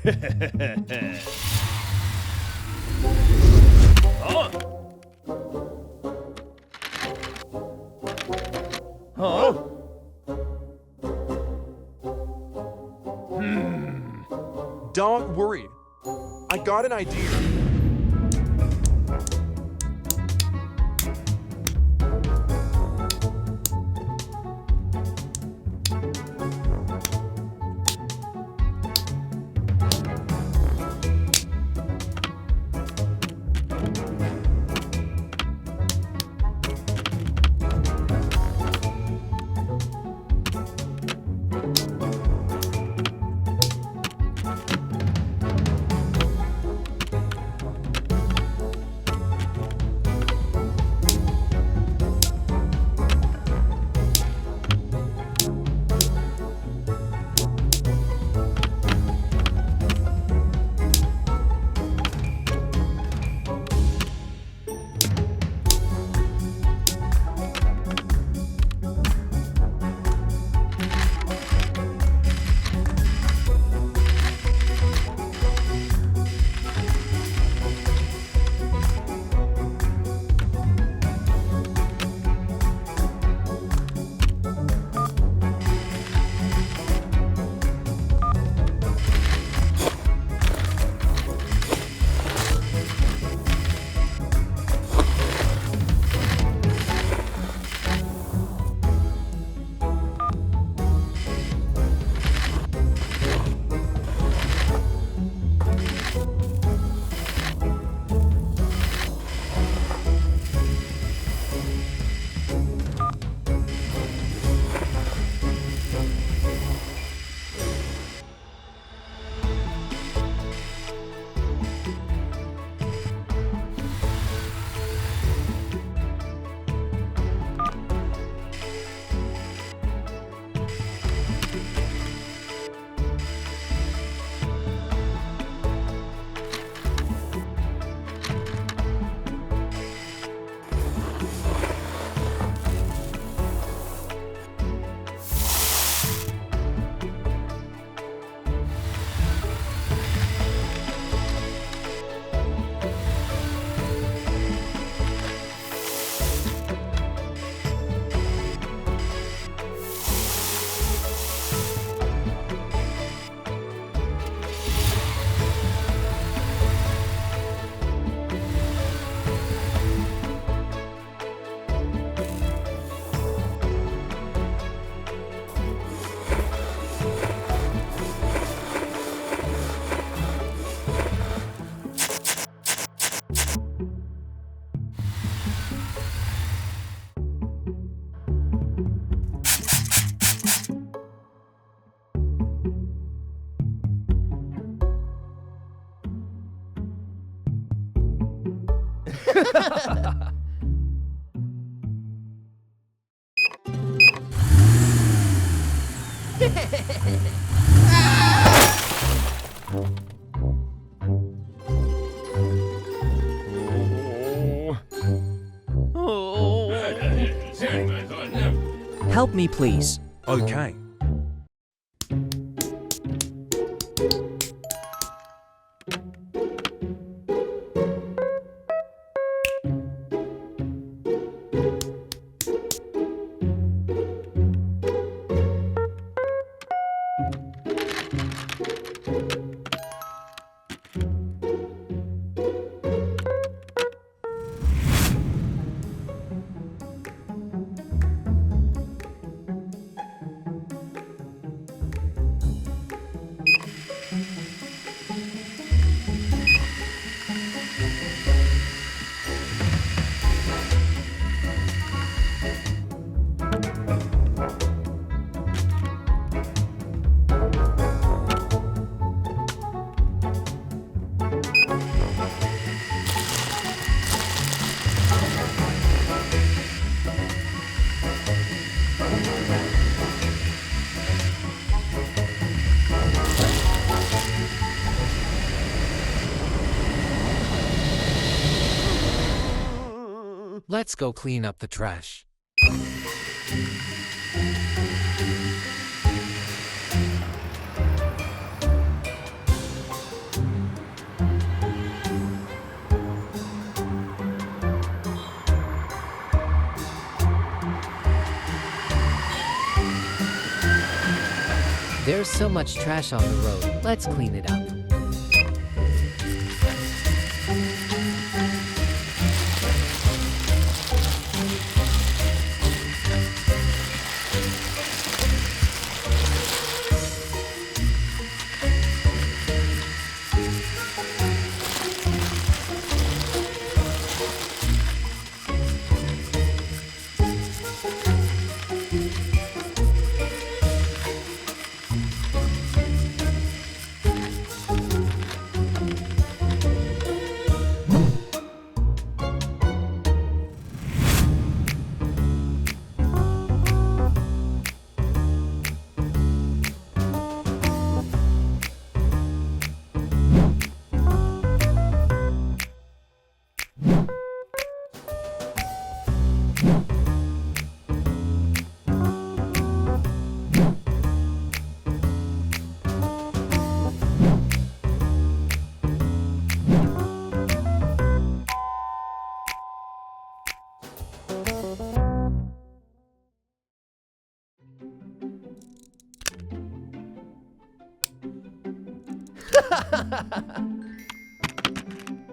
Huh? Huh? Don't worry. I got an idea. Help me, please. Okay. Let's go clean up the trash. There's so much trash on the road. Let's clean it up.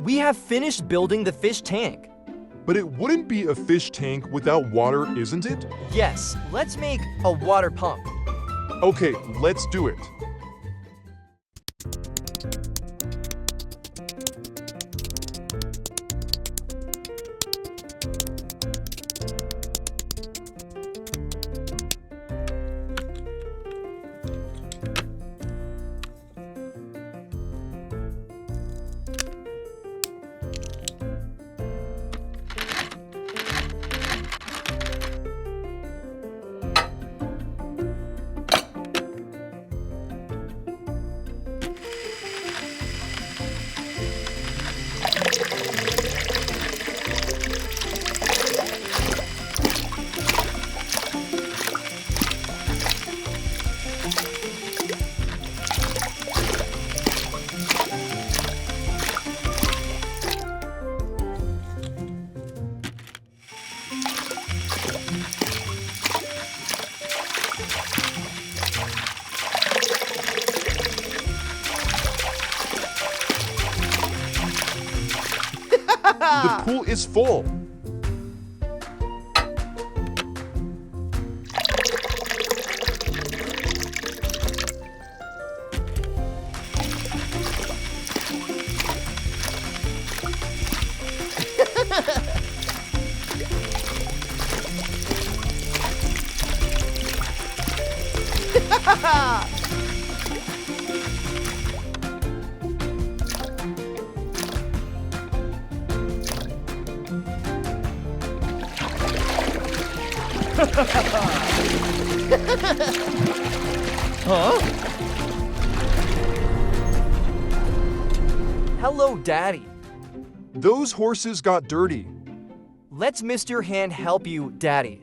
We have finished building the fish tank. But it wouldn't be a fish tank without water, isn't it? Yes, let's make a water pump. Okay, let's do it. The pool is full. Huh? Hello, Daddy. Those horses got dirty. Let's Mr. Hand help you, Daddy.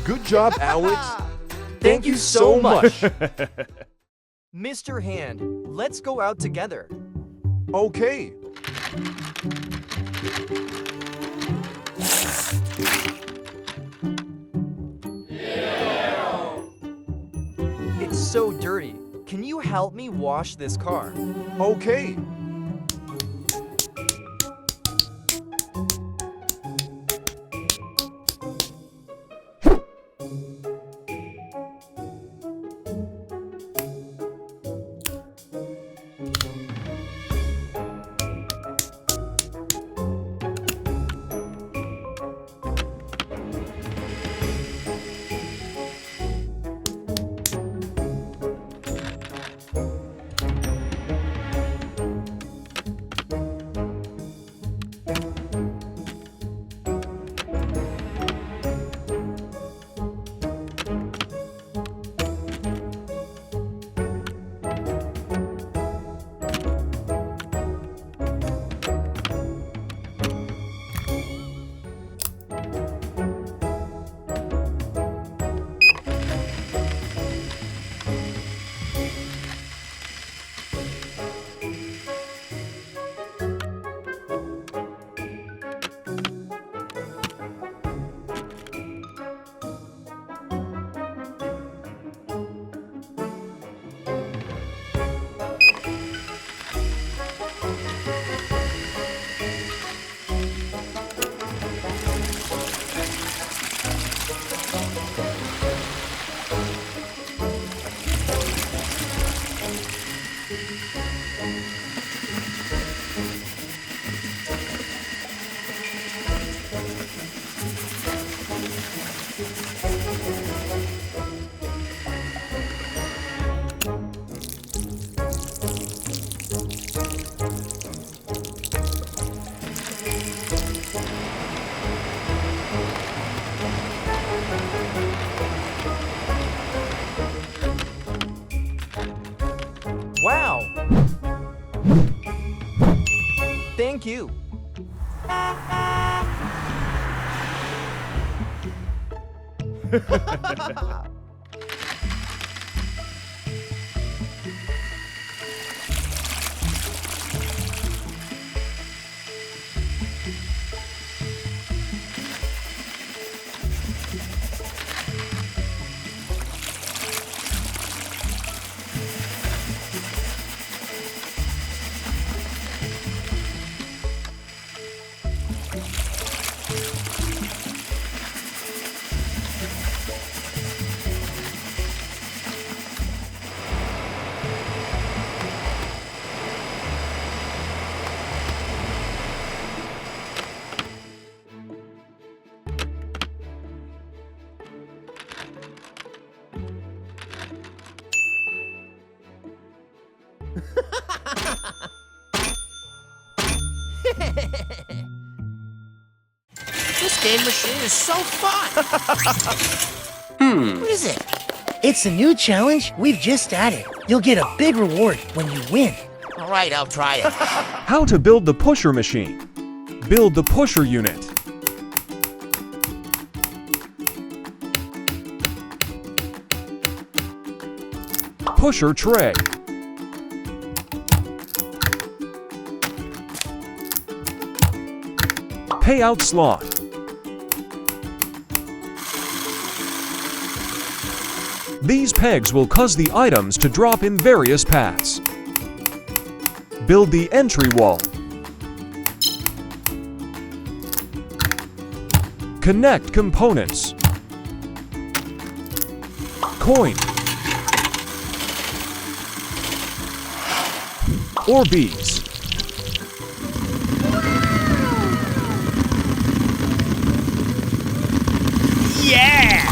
Good job, Alex. Thank you so much. Mr. Hand, let's go out together. Okay. help me wash this car? Okay. Wow! Thank you. This game machine is so fun! What is it? It's a new challenge we've just added. You'll get a big reward when you win. All right, I'll try it. How to build the pusher machine. Build the pusher unit. Pusher tray. Payout slot. These pegs will cause the items to drop in various paths. Build the entry wall. Connect components. Coin. Or beads. Yeah!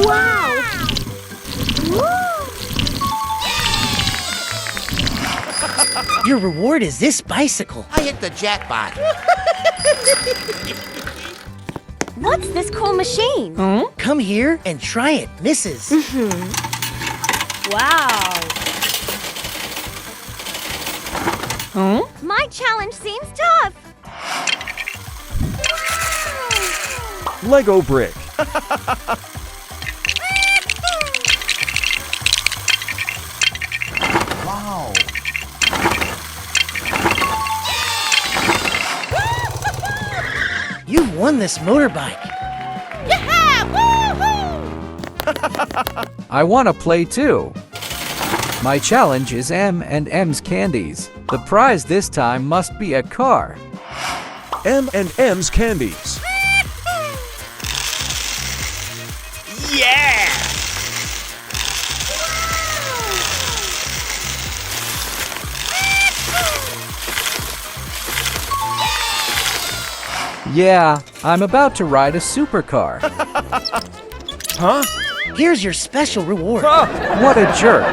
Wow! Your reward is this bicycle. I hit the jackpot. What's this cool machine? Come here and try it, Mrs. Wow! My challenge seems tough. Lego brick. Wow. You've won this motorbike. Yeah! Woohoo! I want to play too. My challenge is M&M's candies. The prize this time must be a car. M&M's candies. Yeah! Yeah, I'm about to ride a supercar. Huh? Here's your special reward. What a jerk.